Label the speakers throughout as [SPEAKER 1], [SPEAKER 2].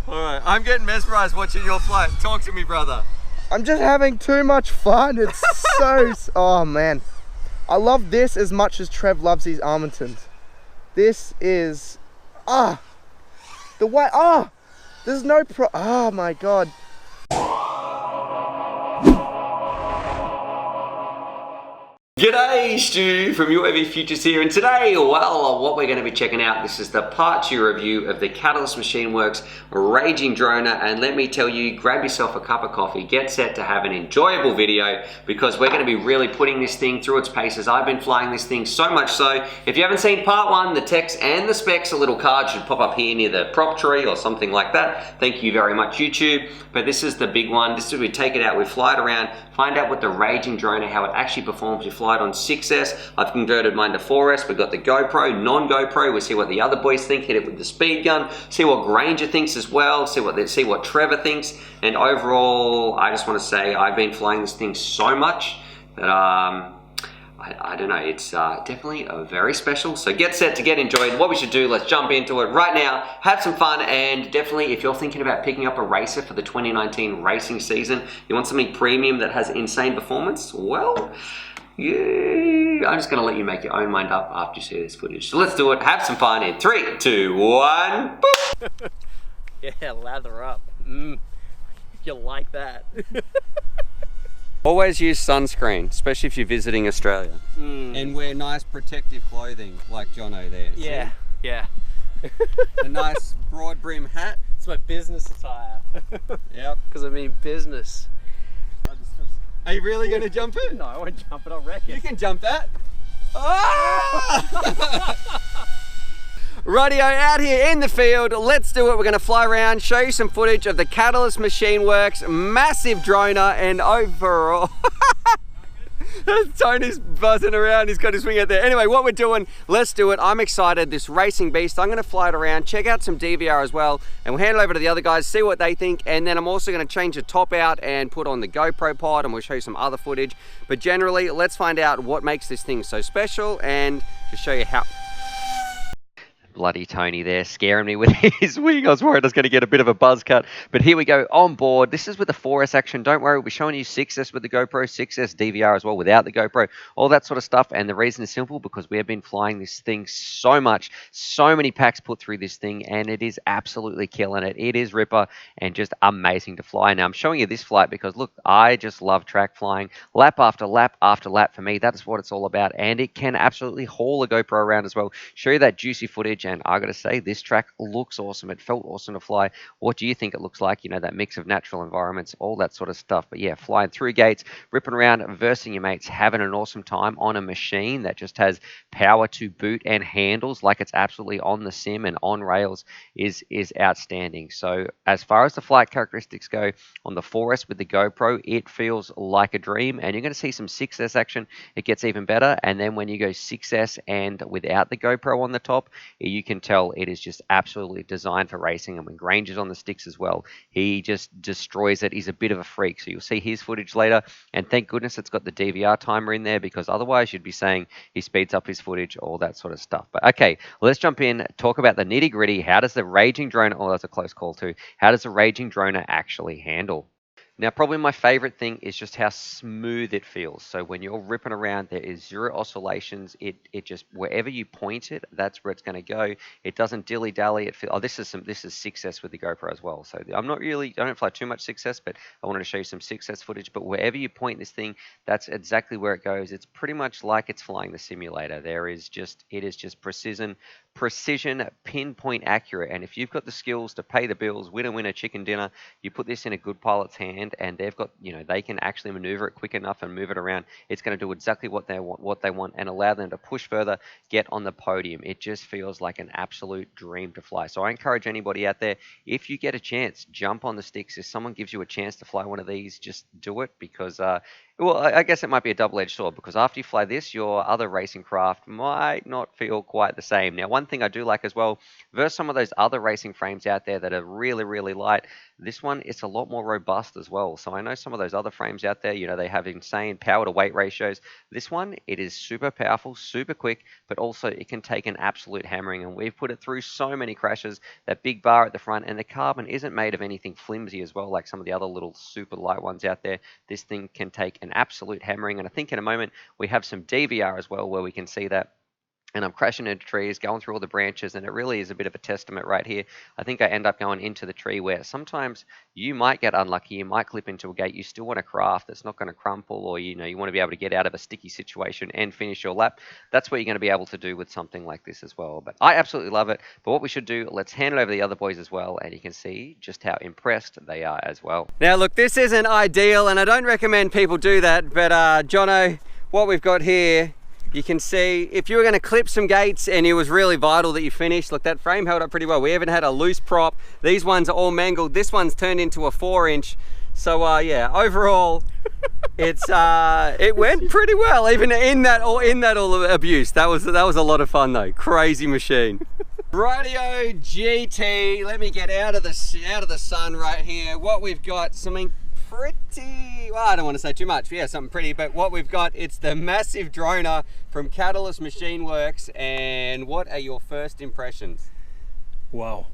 [SPEAKER 1] Alright, I'm getting mesmerized watching your flight. Talk to me, brother.
[SPEAKER 2] I'm just having too much fun. It's so... Oh, man. I love this as much as Trev loves these Armingtons. This is... the way... there's no oh, my God.
[SPEAKER 1] G'day, Stu from UAVfutures here, and today, well, what we're going to be checking out, this is the part 2 review of the Catalyst Machine Works Raging Droner, and let me tell you, grab yourself a cup of coffee, get set to have an enjoyable video, because we're going to be really putting this thing through its paces. I've been flying this thing so much so, if you haven't seen part 1, the text and the specs, a little card should pop up here near the prop tree or something like that. Thank you very much, YouTube. But this is the big one. This is where we take it out, we fly it around, find out what the Raging Droner, how it actually performs. We fly it on 6S. I've converted mine to 4S. We've got the GoPro, non-GoPro. We see what the other boys think, hit it with the speed gun, see what Granger thinks as well, see what Trevor thinks. And overall, I just want to say I've been flying this thing so much that I don't know, it's definitely very special. So get set to get enjoyed. What we should do, let's jump into it right now, have some fun, and definitely if you're thinking about picking up a racer for the 2019 racing season, you want something premium that has insane performance, well, yeah, I'm just going to let you make your own mind up after you see this footage. So let's do it, have some fun in 3, 2, 1, boop!
[SPEAKER 3] Yeah, lather up. You like that.
[SPEAKER 1] Always use sunscreen, especially if you're visiting Australia.
[SPEAKER 4] And wear nice protective clothing like Jono there.
[SPEAKER 3] Yeah,
[SPEAKER 4] see?
[SPEAKER 3] yeah.
[SPEAKER 4] A nice broad brim hat.
[SPEAKER 3] It's my business attire.
[SPEAKER 4] Yep.
[SPEAKER 3] Because I mean business.
[SPEAKER 4] Are you really going to jump it?
[SPEAKER 3] No, I won't jump it, I'll wreck it.
[SPEAKER 4] You can jump that.
[SPEAKER 1] Rightio, out here in the field, let's do it. We're going to fly around, show you some footage of the Catalyst Machine Works massive droner, and overall Tony's buzzing around, he's got his wing out there. Anyway, what we're doing, let's do it. I'm excited, this racing beast. I'm going to fly it around, check out some DVR as well, and we'll hand it over to the other guys, see what they think, and then I'm also going to change the top out and put on the GoPro pod, and we'll show you some other footage. But generally, let's find out what makes this thing so special, and to show you how... Bloody Tony there, scaring me with his wing. I was worried I was going to get a bit of a buzz cut, but here we go, on board. This is with the 4S action. Don't worry, we'll be showing you 6S with the GoPro, 6S DVR as well without the GoPro, all that sort of stuff. And the reason is simple, because we have been flying this thing so much, so many packs put through this thing, and it is absolutely killing it. It is ripper and just amazing to fly. Now I'm showing you this flight because look, I just love track flying, lap after lap after lap. For me, that is what it's all about, and it can absolutely haul a GoPro around as well, show you that juicy footage. And I gotta say, this track looks awesome. It felt awesome to fly. What do you think it looks like? You know, that mix of natural environments, all that sort of stuff. But yeah, flying through gates, ripping around, versing your mates, having an awesome time on a machine that just has power to boot and handles like it's absolutely on the sim and on rails is outstanding. So as far as the flight characteristics go, on the 4S with the GoPro, it feels like a dream, and you're going to see some 6S action. It gets even better, and then when you go 6S and without the GoPro on the top, you can tell it is just absolutely designed for racing. And when Granger's on the sticks as well, he just destroys it. He's a bit of a freak, so you'll see his footage later, and thank goodness it's got the DVR timer in there, because otherwise you'd be saying he speeds up his footage, all that sort of stuff. But okay, let's jump in, talk about the nitty gritty. How does the Raging Droner, oh that's a close call too, how does the Raging Droner actually handle? Now, probably my favorite thing is just how smooth it feels. So when you're ripping around, there is zero oscillations. It just, wherever you point it, that's where it's going to go. It doesn't dilly-dally. It feels, oh, this is 6S with the GoPro as well. So I don't fly too much 6S, but I wanted to show you some 6S footage. But wherever you point this thing, that's exactly where it goes. It's pretty much like it's flying the simulator. It is just precision, pinpoint accurate. And if you've got the skills to pay the bills, winner, chicken dinner, you put this in a good pilot's hand, and they've got, you know, they can actually maneuver it quick enough and move it around. It's going to do exactly what they want and allow them to push further, get on the podium. It just feels like an absolute dream to fly. So I encourage anybody out there, if you get a chance, jump on the sticks. If someone gives you a chance to fly one of these, just do it, because Well, I guess it might be a double-edged sword because after you fly this, your other racing craft might not feel quite the same. Now, one thing I do like as well, versus some of those other racing frames out there that are really, really light, this one is a lot more robust as well. So I know some of those other frames out there, they have insane power to weight ratios. This one, it is super powerful, super quick, but also it can take an absolute hammering. And we've put it through so many crashes. That big bar at the front, and the carbon isn't made of anything flimsy as well, like some of the other little super light ones out there. This thing can take an absolute hammering, and I think in a moment we have some DVR as well where we can see that. And I'm crashing into trees, going through all the branches, and it really is a bit of a testament right here. I think I end up going into the tree where sometimes you might get unlucky, you might clip into a gate, you still want a craft that's not going to crumple, or you want to be able to get out of a sticky situation and finish your lap. That's what you're going to be able to do with something like this as well. But I absolutely love it. But what we should do, let's hand it over to the other boys as well, and you can see just how impressed they are as well.
[SPEAKER 4] Now look, this isn't ideal, and I don't recommend people do that, but Jono, what we've got here, you can see if you were going to clip some gates and it was really vital that you finished, look, that frame held up pretty well. We haven't had a loose prop. These ones are all mangled. This one's turned into a 4-inch. So yeah, overall, it went pretty well, even in that all abuse. That was a lot of fun though. Crazy machine. Rightio GT. Let me get out of the sun right here. What we've got, something pretty, well, I don't want to say too much, yeah, something pretty, but what we've got, it's the massive DRONER from Catalyst Machine Works. And what are your first impressions?
[SPEAKER 5] Wow.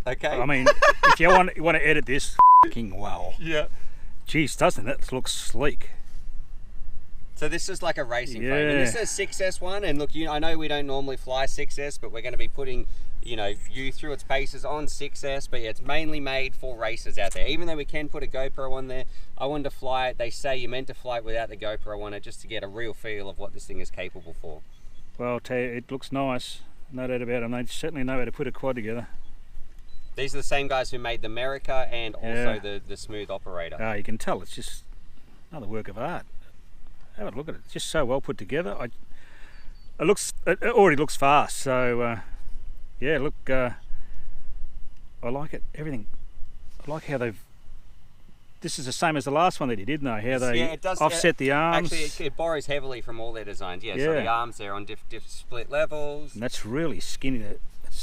[SPEAKER 4] Okay.
[SPEAKER 5] I mean, if you want to edit this, f***ing wow.
[SPEAKER 4] Yeah.
[SPEAKER 5] Jeez, doesn't it look sleek?
[SPEAKER 4] So this is like a racing frame, and
[SPEAKER 5] Yeah.
[SPEAKER 4] this is a 6S one, and look, I know we don't normally fly 6S, but we're going to be putting, you through its paces on 6S, but yeah, it's mainly made for racers out there. Even though we can put a GoPro on there, I wanted to fly it. They say you're meant to fly it without the GoPro on it, just to get a real feel of what this thing is capable for.
[SPEAKER 5] Well, I'll tell you, it looks nice, no doubt about it, and they certainly know how to put a quad together.
[SPEAKER 4] These are the same guys who made the America and also the Smooth Operator.
[SPEAKER 5] You can tell it's just another work of art. Have a look at it. It's just so well put together. It already looks fast. So yeah, look, I like it. Everything. I like how they've. This is the same as the last one that he did, though. How they
[SPEAKER 4] it does,
[SPEAKER 5] offset the arms.
[SPEAKER 4] Actually, it borrows heavily from all their designs. Yeah. So the arms there on diff split levels.
[SPEAKER 5] And that's really skinny. Do
[SPEAKER 4] you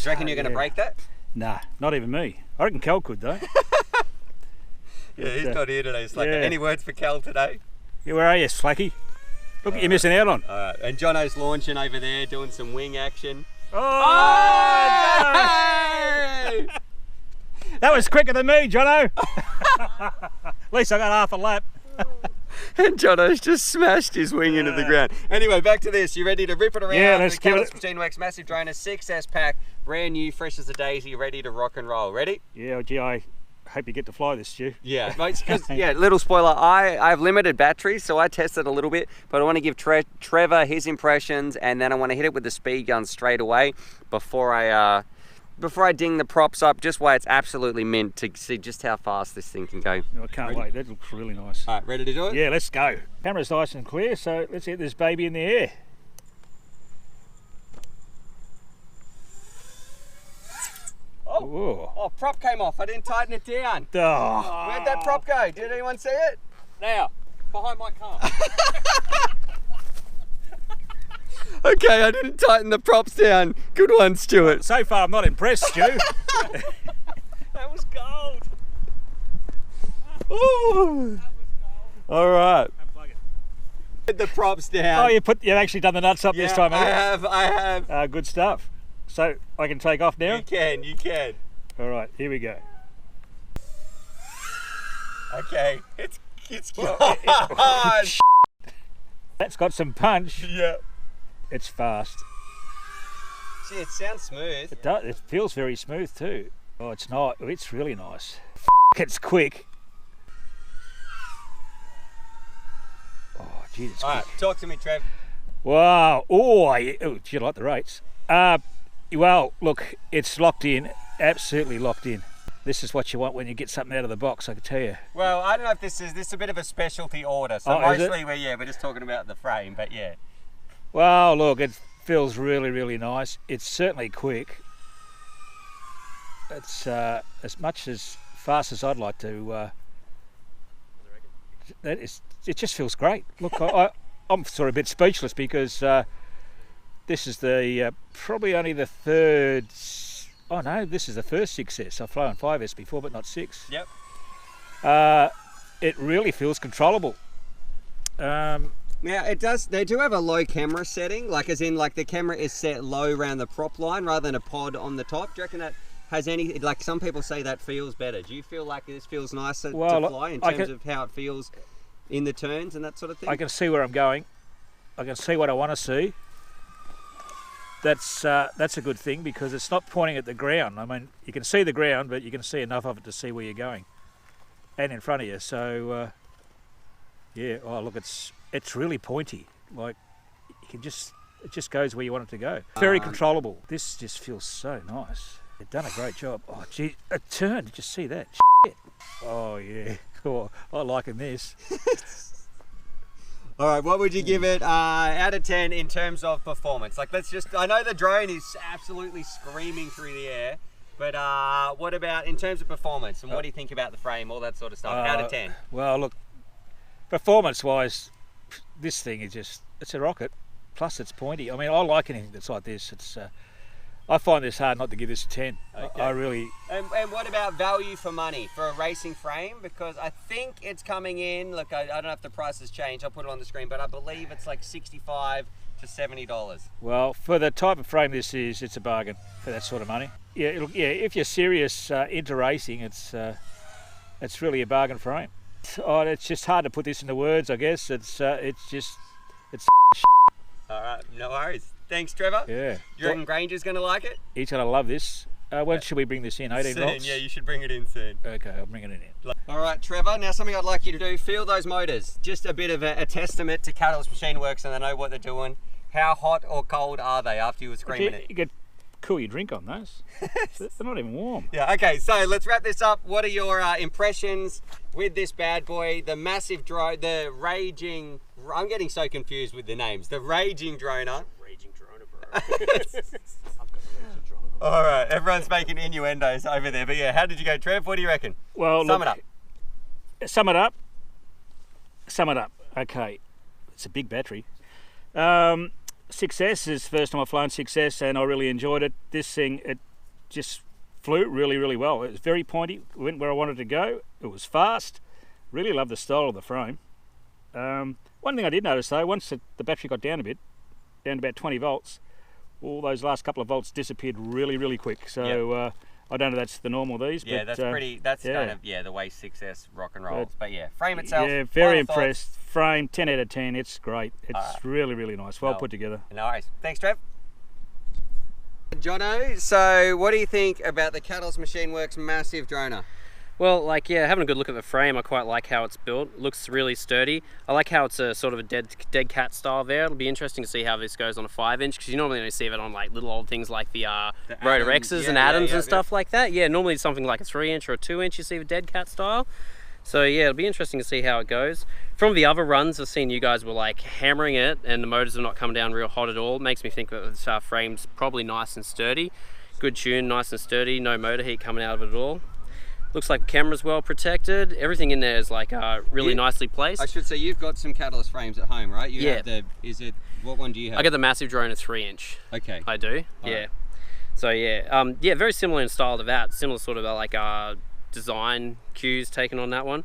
[SPEAKER 4] reckon you're going to break that?
[SPEAKER 5] Nah, not even me. I reckon Cal could though.
[SPEAKER 4] Yeah, he's not here today, Slacker. Yeah. Any words for Cal today?
[SPEAKER 5] Yeah, where are you, Slacky? Look what you're missing out on.
[SPEAKER 4] Alright, and Jono's launching over there, doing some wing action.
[SPEAKER 5] Oh! No! That was quicker than me, Jono. At least I got half a lap.
[SPEAKER 4] And Jono's just smashed his wing into the ground. Anyway, back to this. You ready to rip it around?
[SPEAKER 5] Yeah, let's give it.
[SPEAKER 4] Machine Works Massive DRONER 6S pack, brand new, fresh as a daisy, ready to rock and roll. Ready?
[SPEAKER 5] Yeah, gee, I hope you get to fly this, Stu.
[SPEAKER 4] Yeah, because yeah, little spoiler, I have limited batteries, so I tested a little bit, but I want to give Trevor his impressions, and then I want to hit it with the speed gun straight away before I ding the props up, just why it's absolutely mint to see just how fast this thing can go.
[SPEAKER 5] Oh, I can't wait. That looks really nice.
[SPEAKER 4] All right, ready to do it?
[SPEAKER 5] Yeah, let's go. Camera's nice and clear, so let's get this baby in the air.
[SPEAKER 4] Oh, prop came off. I didn't tighten it down.
[SPEAKER 5] Oh.
[SPEAKER 4] Where'd that prop go? Did anyone see it?
[SPEAKER 3] Now, behind my car.
[SPEAKER 4] Okay, I didn't tighten the props down. Good one, Stuart.
[SPEAKER 5] So far, I'm not impressed, Stu.
[SPEAKER 3] That was gold.
[SPEAKER 4] Ooh. All right. Put the props down.
[SPEAKER 5] Oh, you've actually done the nuts up this time, haven't you?
[SPEAKER 4] I have.
[SPEAKER 5] Good stuff. So I can take off now?
[SPEAKER 4] You can.
[SPEAKER 5] All right, here we go.
[SPEAKER 4] Okay, it's
[SPEAKER 5] That's got some punch.
[SPEAKER 4] Yeah.
[SPEAKER 5] It's fast.
[SPEAKER 4] See, it sounds smooth.
[SPEAKER 5] It does. It feels very smooth too. Oh, it's not. It's really nice. It's quick. Oh, geez, it's quick.
[SPEAKER 4] All right, talk to me, Trev.
[SPEAKER 5] Wow. Oh, do you like the rates? Well, look, it's locked in. Absolutely locked in. This is what you want when you get something out of the box, I can tell you.
[SPEAKER 4] Well, I don't know if this is a bit of a specialty order. So mostly we're just talking about the frame, but yeah.
[SPEAKER 5] Well, look, it feels really, really nice. It's certainly quick. It's as much as fast as I'd like to it just feels great. Look, I'm sort of a bit speechless because this is the probably only the third. Oh no, this is the first 6S. I've flown 5S before, but not 6.
[SPEAKER 4] Yep.
[SPEAKER 5] It really feels controllable.
[SPEAKER 4] Now it does. They do have a low camera setting, like as in like the camera is set low around the prop line rather than a pod on the top. Do you reckon that has any? Like some people say that feels better. Do you feel like this feels nicer to fly in terms of how it feels in the turns and that sort of thing?
[SPEAKER 5] I can see where I'm going. I can see what I want to see. That's a good thing because it's not pointing at the ground. I mean, you can see the ground, but you can see enough of it to see where you're going, and in front of you. So, yeah. Oh, look, it's really pointy. Like it just goes where you want it to go. Very controllable. This just feels so nice. They've done a great job. Oh, gee, a turn. Did you see that? Shit. Oh yeah. Oh, I liking this.
[SPEAKER 4] All right, what would you give it out of 10 in terms of performance? Like, I know the drone is absolutely screaming through the air, but what about in terms of performance? And what do you think about the frame, all that sort of stuff, out of 10?
[SPEAKER 5] Well, look, performance-wise, this thing is it's a rocket, plus it's pointy. I mean, I like anything that's like this. I find this hard not to give this a 10. Okay. I really...
[SPEAKER 4] And what about value for money for a racing frame? Because I think it's coming in, look, I don't know if the price has changed, I'll put it on the screen, but I believe it's like $65 to $70.
[SPEAKER 5] Well, for the type of frame this is, it's a bargain for that sort of money. Yeah, look, yeah, if you're serious into racing, it's really a bargain frame. It's just hard to put this into words, I guess. It's
[SPEAKER 4] All right, no worries. Thanks, Trevor.
[SPEAKER 5] Yeah.
[SPEAKER 4] You reckon Granger's going to like it?
[SPEAKER 5] He's going to love this. When should we bring this in? 18 volts?
[SPEAKER 4] Yeah, you should bring it in soon.
[SPEAKER 5] Okay, I'll bring it in.
[SPEAKER 4] All right, Trevor, now something I'd like you to do, feel those motors. Just a bit of a testament to Catalyst Machine Works and they know what they're doing. How hot or cold are they after you were screaming it?
[SPEAKER 5] You could cool your drink on those. They're not even warm.
[SPEAKER 4] Yeah, okay, so let's wrap this up. What are your impressions with this bad boy? The massive drone, the raging, I'm getting so confused with the names. The raging droner.
[SPEAKER 3] Raging droner, bro.
[SPEAKER 4] All right, everyone's making innuendos over there, but yeah, how did you go, Trev? What do you reckon?
[SPEAKER 5] Well,
[SPEAKER 4] Sum it up.
[SPEAKER 5] Sum it up. Sum it up. Okay, it's a big battery. 6S is the first time I've flown 6S and I really enjoyed it. This thing, it just flew really, really well. It was very pointy, went where I wanted to go. It was fast. Really loved the style of the frame. One thing I did notice though, once the battery got down a bit, down to about 20 volts, all those last couple of volts disappeared really, really quick. So yep. I don't know if that's the normal these.
[SPEAKER 4] Yeah,
[SPEAKER 5] but,
[SPEAKER 4] that's kind of, the way 6S rock and rolls. But yeah, frame itself.
[SPEAKER 5] Yeah, very impressed. Thoughts. Frame, 10 out of 10. It's great. It's really, really nice. Well put together.
[SPEAKER 4] No worries. Thanks, Trev. Jono, so what do you think about the Catalyst Machine Works massive droner?
[SPEAKER 3] Well, like, yeah, having a good look at the frame, I quite like how it's built. It looks really sturdy. I like how it's a sort of a dead cat style there. It'll be interesting to see how this goes on a 5-inch, because you normally only see it on like little old things like the Rotor X's and Adams and stuff like that. Yeah, normally something like a 3-inch or a 2-inch you see the dead cat style. So yeah, it'll be interesting to see how it goes. From the other runs, I've seen you guys were like hammering it and the motors have not come down real hot at all. It makes me think that this frame's probably nice and sturdy. Good tune, nice and sturdy, no motor heat coming out of it at all. Looks like the camera's well protected. Everything in there is like really nicely placed.
[SPEAKER 4] I should say you've got some Catalyst frames at home, right? You have what one do you have?
[SPEAKER 3] I got the massive drone at 3-inch.
[SPEAKER 4] Okay.
[SPEAKER 3] I do. All right. So yeah, very similar in style to that. Similar sort of like design cues taken on that one.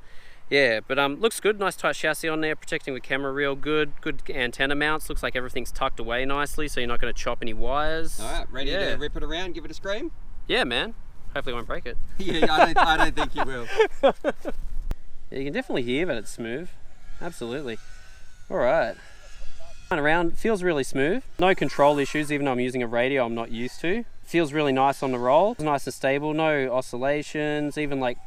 [SPEAKER 3] Yeah, but looks good. Nice tight chassis on there, protecting the camera real good. Good antenna mounts. Looks like everything's tucked away nicely, so you're not going to chop any wires.
[SPEAKER 4] All right, ready to rip it around, give it a scream?
[SPEAKER 3] Yeah, man. Hopefully I won't break it.
[SPEAKER 4] Yeah, I don't think you will.
[SPEAKER 3] Yeah, you can definitely hear that it's smooth. Absolutely. All right. Around, feels really smooth. No control issues, even though I'm using a radio I'm not used to. Feels really nice on the roll. It's nice and stable, no oscillations, even like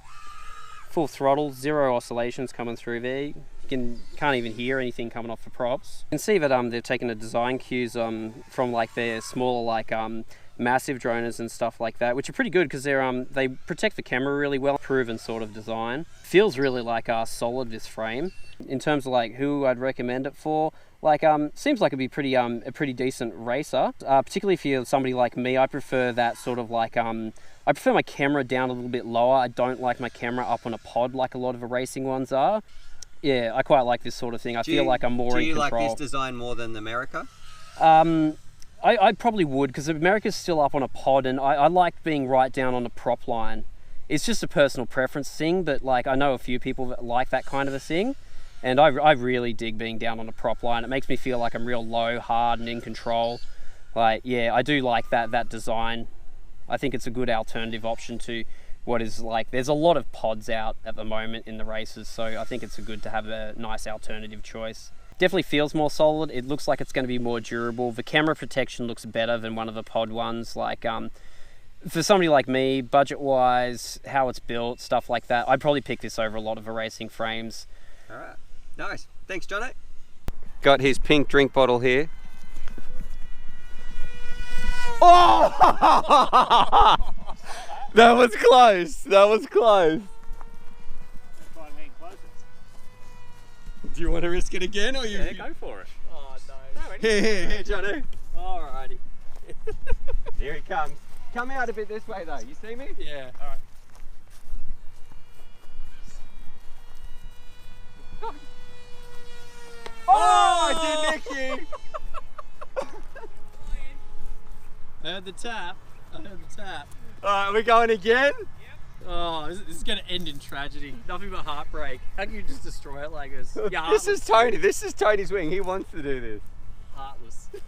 [SPEAKER 3] full throttle, 0 oscillations coming through there. You can't even hear anything coming off the props. You can see that they've taken the design cues from like their smaller like massive droners and stuff like that, which are pretty good because they protect the camera really well. Proven sort of design. Feels really like solid, this frame. In terms of like who I'd recommend it for, like seems like it'd be pretty a pretty decent racer. Particularly if you're somebody like me, I prefer that sort of like I prefer my camera down a little bit lower. I don't like my camera up on a pod like a lot of the racing ones are. Yeah, I quite like this sort of thing. I feel like I'm more in control.
[SPEAKER 4] Do you like this design more than America?
[SPEAKER 3] I probably would, because America's still up on a pod, and I like being right down on the prop line. It's just a personal preference thing, but like I know a few people that like that kind of a thing, and I really dig being down on a prop line. It makes me feel like I'm real low, hard, and in control. Like, yeah, I do like that design. I think it's a good alternative option to what is like, there's a lot of pods out at the moment in the races, so I think it's good to have a nice alternative choice. Definitely feels more solid. It looks like it's going to be more durable. The camera protection looks better than one of the pod ones. Like, for somebody like me, budget-wise, how it's built, stuff like that, I'd probably pick this over a lot of the racing frames.
[SPEAKER 4] All right, nice. Thanks, Jono. Got his pink drink bottle here. Oh! That was close. That was close. Do you want to risk it again, or you?
[SPEAKER 3] Yeah, go for it.
[SPEAKER 5] Oh no.
[SPEAKER 4] Here, Jono. Alrighty. Here he comes. Come out a bit this way, though. You see me?
[SPEAKER 3] Yeah. All right.
[SPEAKER 4] Oh, I did nick you.
[SPEAKER 3] I heard the tap.
[SPEAKER 4] Alright, we're going again?
[SPEAKER 3] Oh, this is going to end in tragedy. Nothing but heartbreak. How can you just destroy it like this? Yeah,
[SPEAKER 4] This is Tony. This is Tony's wing. He wants to do this.
[SPEAKER 3] heartless. I'm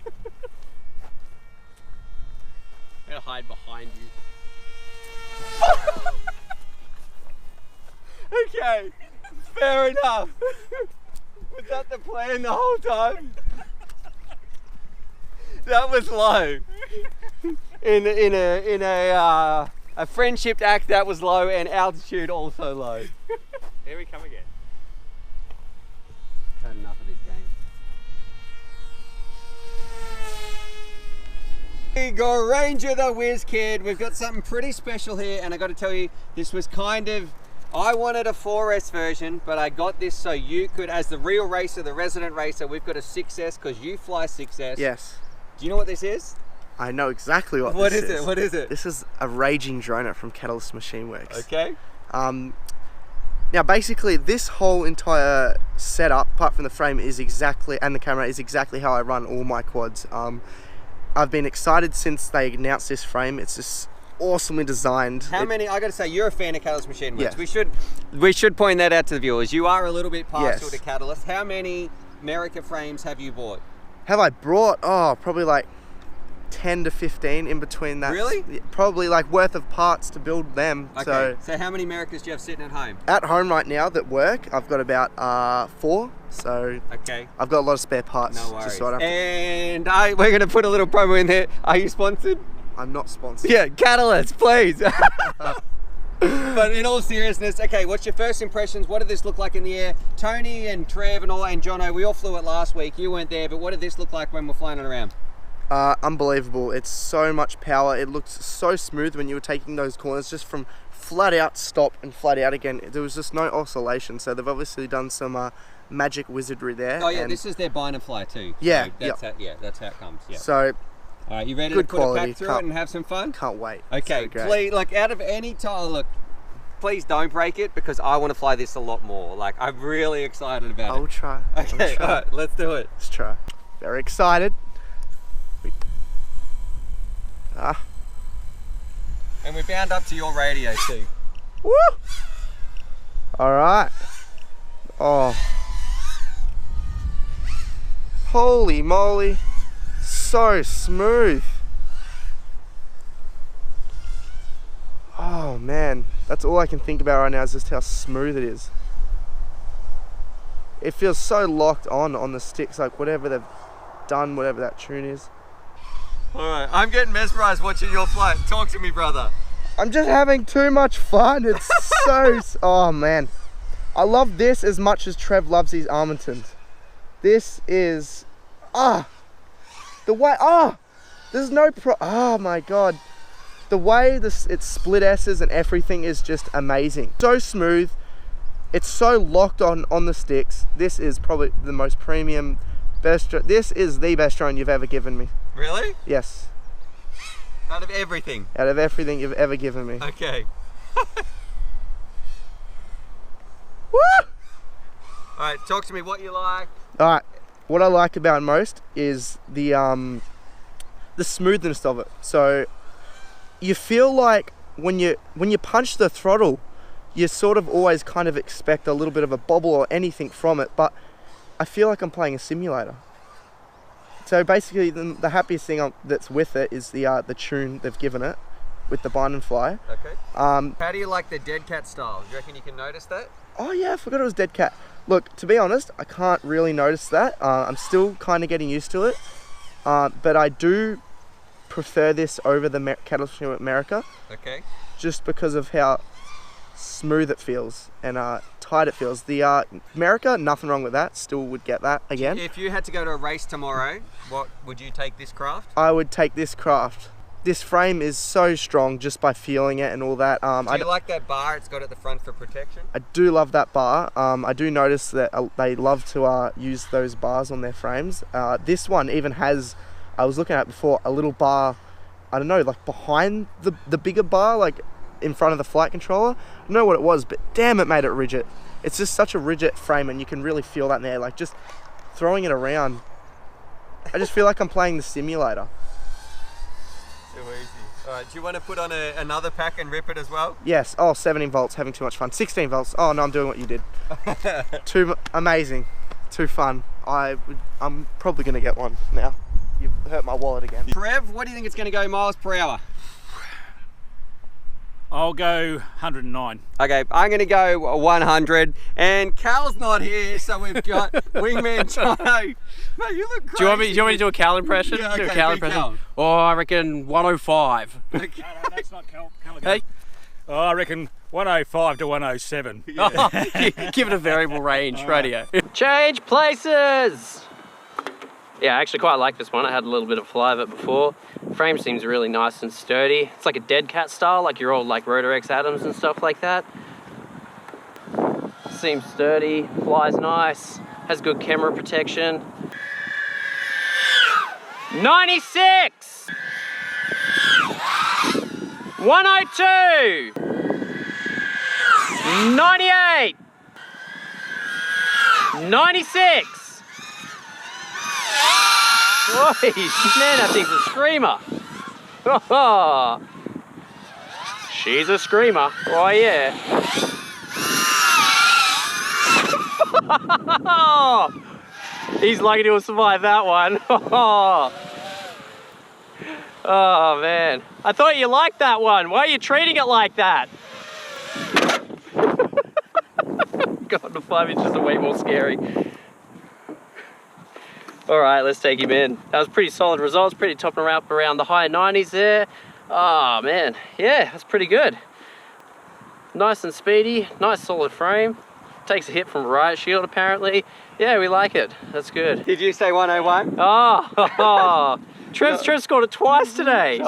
[SPEAKER 3] going to hide behind you.
[SPEAKER 4] Okay, fair enough. Was that the plan the whole time? That was low. In a friendship act, that was low, and altitude also low.
[SPEAKER 3] Here we come again.
[SPEAKER 4] Had enough of this game. Go Ranger the Whiz Kid. We've got something pretty special here, and I got to tell you, this was kind of, I wanted a 4S version, but I got this so you could, as the real racer, the resident racer, we've got a 6S because you fly 6S.
[SPEAKER 2] Yes.
[SPEAKER 4] Do you know what this is?
[SPEAKER 2] I know exactly what
[SPEAKER 4] What
[SPEAKER 2] this
[SPEAKER 4] is it? What is it?
[SPEAKER 2] This is a raging droner from Catalyst Machine Works.
[SPEAKER 4] Okay.
[SPEAKER 2] Now basically this whole entire setup, apart from the frame, is exactly, and the camera, is exactly how I run all my quads. I've been excited since they announced this frame. It's just awesomely designed.
[SPEAKER 4] How many, I got to say, you're a fan of Catalyst Machine Works.
[SPEAKER 2] Yes.
[SPEAKER 4] We should point that out to the viewers. You are a little bit partial
[SPEAKER 2] Yes.
[SPEAKER 4] to Catalyst. How many America frames have you bought?
[SPEAKER 2] Have I brought, probably like 10 to 15 in between that.
[SPEAKER 4] Really?
[SPEAKER 2] Probably like worth of parts to build them.
[SPEAKER 4] Okay, so how many Americas do you have sitting at home?
[SPEAKER 2] At home right now that work, I've got about 4. So
[SPEAKER 4] Okay.
[SPEAKER 2] I've got a lot of spare parts.
[SPEAKER 4] No worries.
[SPEAKER 2] Just so I don't have
[SPEAKER 4] And we're going to put a little promo in there. Are you sponsored?
[SPEAKER 2] I'm not sponsored.
[SPEAKER 4] Yeah, Catalyst, please. But in all seriousness, okay, what's your first impressions? What did this look like in the air? Tony and Trev and Jono, we all flew it last week. You weren't there, but what did this look like when we're flying it around?
[SPEAKER 2] Unbelievable. It's so much power. It looked so smooth when you were taking those corners, just from flat out stop and flat out again. There was just no oscillation, so they've obviously done some magic wizardry there.
[SPEAKER 4] Oh yeah, this is their bind and fly too.
[SPEAKER 2] Yeah,
[SPEAKER 4] so that's how it comes. Yeah.
[SPEAKER 2] So
[SPEAKER 4] all right, you ready
[SPEAKER 2] good
[SPEAKER 4] to put
[SPEAKER 2] quality.
[SPEAKER 4] a pack through it and have some fun?
[SPEAKER 2] Can't wait.
[SPEAKER 4] Okay,
[SPEAKER 2] So great.
[SPEAKER 4] please, like out of any time, look, please don't break it because I want to fly this a lot more. Like I'm really excited about
[SPEAKER 2] I'll
[SPEAKER 4] it.
[SPEAKER 2] try.
[SPEAKER 4] Okay, all right, let's do it.
[SPEAKER 2] Let's try. Very excited.
[SPEAKER 4] And we're bound up to your radio too.
[SPEAKER 2] Woo! All right. Oh. Holy moly. So smooth. Oh man. That's all I can think about right now is just how smooth it is. It feels so locked on the sticks, like whatever they've done, whatever that tune is.
[SPEAKER 4] All right, I'm getting mesmerized watching your flight. Talk to me, brother.
[SPEAKER 2] I'm just having too much fun. It's so, oh man. I love this as much as Trev loves these Armentons. This is, the way, there's no oh my God. The way it's split S's and everything is just amazing. So smooth. It's so locked on the sticks. This is probably the most premium, best, this is the best drone you've ever given me.
[SPEAKER 4] Really?
[SPEAKER 2] Yes.
[SPEAKER 4] Out of everything?
[SPEAKER 2] Out of everything you've ever given me.
[SPEAKER 4] Okay.
[SPEAKER 2] Woo!
[SPEAKER 4] Alright, talk to me what you like.
[SPEAKER 2] Alright, what I like about it most is the smoothness of it. So you feel like when you punch the throttle, you sort of always kind of expect a little bit of a bobble or anything from it, but I feel like I'm playing a simulator. So basically the happiest thing that's with it is the tune they've given it with the bind and fly.
[SPEAKER 4] Okay. How do you like the dead cat style? Do you reckon you can notice that?
[SPEAKER 2] Oh yeah, I forgot it was dead cat. Look, to be honest, I can't really notice that. I'm still kind of getting used to it, but I do prefer this over the Cattle Machine America.
[SPEAKER 4] Okay.
[SPEAKER 2] Just because of how smooth it feels and tight it feels. The America, nothing wrong with that. Still would get that again.
[SPEAKER 4] If you had to go to a race tomorrow, what would you take this craft?
[SPEAKER 2] I would take this craft. This frame is so strong just by feeling it and all that.
[SPEAKER 4] Do you like that bar it's got at the front for protection?
[SPEAKER 2] I do love that bar. I do notice that they love to use those bars on their frames. This one even has, I was looking at before, a little bar, I don't know, like behind the bigger bar, like in front of the flight controller. I don't know what it was, but damn, it made it rigid. It's just such a rigid frame and you can really feel that in there. Like just throwing it around, I just feel like I'm playing the simulator.
[SPEAKER 4] Too easy. Alright, do you want to put on another pack and rip it as well?
[SPEAKER 2] Yes. Oh, 17 volts, having too much fun. 16 volts. Oh no, I'm doing what you did. Too amazing. Too fun. I'm probably going to get one now. You've hurt my wallet again.
[SPEAKER 4] Trev, what do you think it's going to go miles per hour?
[SPEAKER 5] I'll go 109.
[SPEAKER 4] Okay, I'm going to go 100, and Cal's not here, so we've got Wingman Jono. Mate, you look crazy.
[SPEAKER 3] Do you want me to do a Cal impression?
[SPEAKER 4] Yeah,
[SPEAKER 3] Do a
[SPEAKER 4] okay,
[SPEAKER 3] Cal
[SPEAKER 4] be
[SPEAKER 3] impression?
[SPEAKER 4] Cal.
[SPEAKER 3] Oh, I reckon 105.
[SPEAKER 5] No, that's not Cal.
[SPEAKER 3] Hey?
[SPEAKER 5] Oh, I reckon 105 to 107.
[SPEAKER 3] Oh, give it a variable range, radio. Change places! Yeah, I actually quite like this one. I had a little bit of fly of it before. Frame seems really nice and sturdy. It's like a dead cat style, like your old like Rotor X Adams and stuff like that. Seems sturdy, flies nice, has good camera protection. 96! 102! 98! 96! Oh, man, that thing's a screamer. Oh, she's a screamer. Oh, yeah. He's lucky to have survived that one. Oh, man. I thought you liked that one. Why are you treating it like that? God, the 5 inches are way more scary. All right, let's take him in. That was pretty solid results, pretty topping up around the high 90s there. Oh man, yeah, that's pretty good. Nice and speedy, nice solid frame. Takes a hit from a riot shield apparently. Yeah, we like it, that's good.
[SPEAKER 4] Did you say 101?
[SPEAKER 3] Oh, Trev scored it twice today.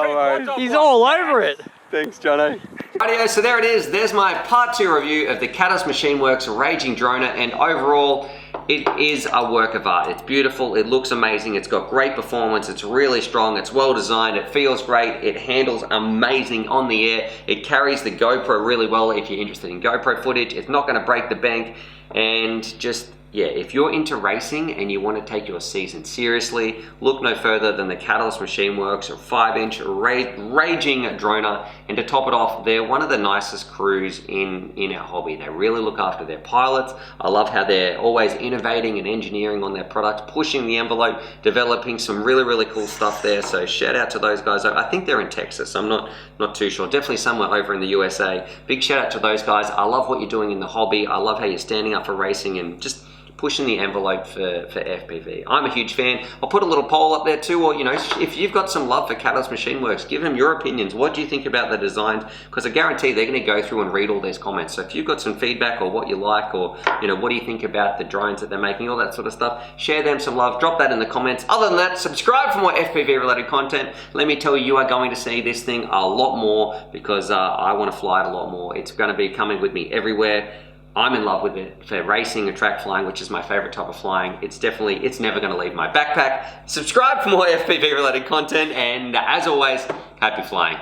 [SPEAKER 3] He's all over it.
[SPEAKER 4] Thanks, Jono. Rightio, so there it is. There's my part 2 review of the Catalyst Machine Works Raging Droner, and overall, it is a work of art. It's beautiful, it looks amazing, it's got great performance, it's really strong, it's well designed, it feels great, it handles amazing on the air, it carries the GoPro really well if you're interested in GoPro footage, it's not going to break the bank, and just, yeah, if you're into racing and you want to take your season seriously, look no further than the Catalyst Machine Works 5-inch Raging Droner, and to top it off, they're one of the nicest crews in our hobby. They really look after their pilots. I love how they're always innovating and engineering on their products, pushing the envelope, developing some really cool stuff there, so shout out to those guys. I think they're in Texas, I'm not too sure, definitely somewhere over in the USA. Big shout out to those guys. I love what you're doing in the hobby. I love how you're standing up for racing and just pushing the envelope for FPV. I'm a huge fan. I'll put a little poll up there too, or you know, if you've got some love for Catalyst Machine Works, give them your opinions. What do you think about the designs? Because I guarantee they're going to go through and read all these comments. So if you've got some feedback or what you like, or you know, what do you think about the drones that they're making, all that sort of stuff, share them some love, drop that in the comments. Other than that, subscribe for more FPV related content. Let me tell you, you are going to see this thing a lot more because I want to fly it a lot more. It's going to be coming with me everywhere. I'm in love with it for racing and track flying, which is my favorite type of flying. It's never going to leave my backpack. Subscribe for more FPV related content, and as always, happy flying.